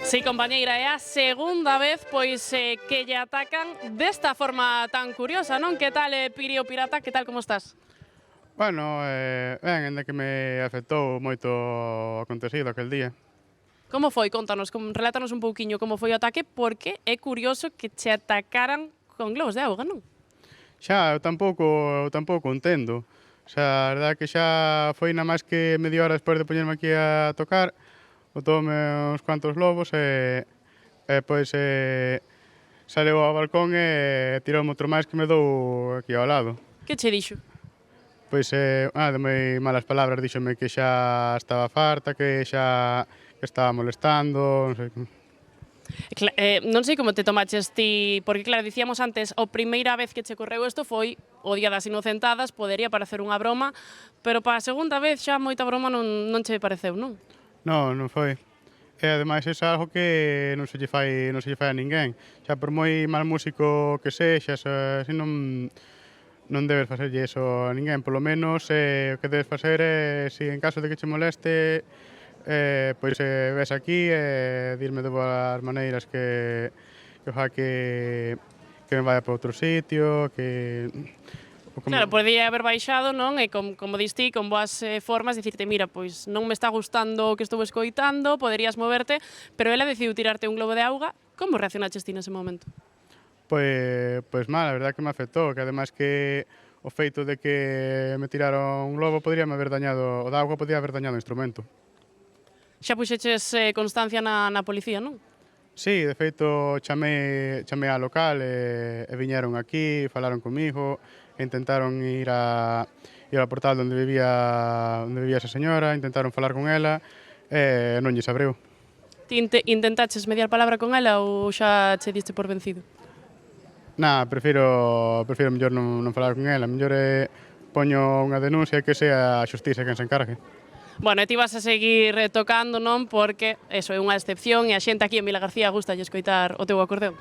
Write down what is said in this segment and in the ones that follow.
Sí, compañeira, é a segunda vez pois que lle atacan desta forma tan curiosa, non? Que tal, Pirio Pirata? Que tal, como estás? Bueno, ben, ainda que me afectou moito o acontecido aquel día. Como foi? Contanos, relátanos un pouquiño como foi o ataque, porque é curioso que che atacaran con globos de auga, non? Xa, eu tampouco entendo. O sea, a verdade que xa foi na máis que media hora despois de poñerme aquí a tocar, botou-me uns cuantos lobos pois saleu ao balcón e tiroume outro máis que me dou aquí ao lado. Que che dixo? Pois, de moi malas palabras, díxome que xa estaba farta, que xa que estaba molestando, non sei. Non sei como te tomaches ti, porque claro, dicíamos antes, a primeira vez que che correu isto foi o Día das Inocentadas, podería parecer unha broma, pero para a segunda vez xa moita broma non che pareceu, non? Non foi. E ademais é algo que non se lle fai a ninguén. Xa por moi mal músico que sexas, así non debes facerlle eso a ninguén. Polo menos o que debes facer é, se en caso de que che moleste, pois ves aquí e dirme de boas maneiras que fa que me vaya para outro sitio, que ou como. Claro, podía haber baixado, non? E como dis ti, con boas formas, dicirte, mira, pois non me está gustando o que estou escoitando, poderías moverte, pero ela decidiu tirarte un globo de auga. Como reaccionaches ti nese momento? Pois mal, a verdade que me afectou, que ademais que o feito de que me tiraron un globo podríame haber dañado, o da auga podía haber dañado o instrumento. Xa puxeches constancia na policía, non? Sí, de feito chamei á local e viñeron aquí, falaron comigo, e intentaron ir ao portal onde vivía esa señora, intentaron falar con ela e non lles abriu. Ti intentaches mediar palabra con ela ou xa che diste por vencido? Prefiro mellor non falar con ela, mellor poño unha denuncia e que sea a xustiza quen se encargue. Bueno, e ti vas a seguir tocando, non? Porque eso é unha excepción e a xente aquí en Vila García gusta de escoitar o teu acordeón.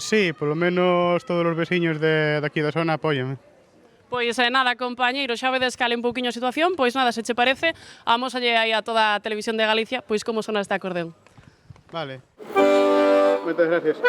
Sí, polo menos todos os veciños de aquí da zona apóiame. Pois nada, compañeiro, xa vedes cale un pouquiño a situación, pois nada, se che parece, amósalle aí a toda a televisión de Galicia, pois como sona este acordeón. Vale. Moitas gracias.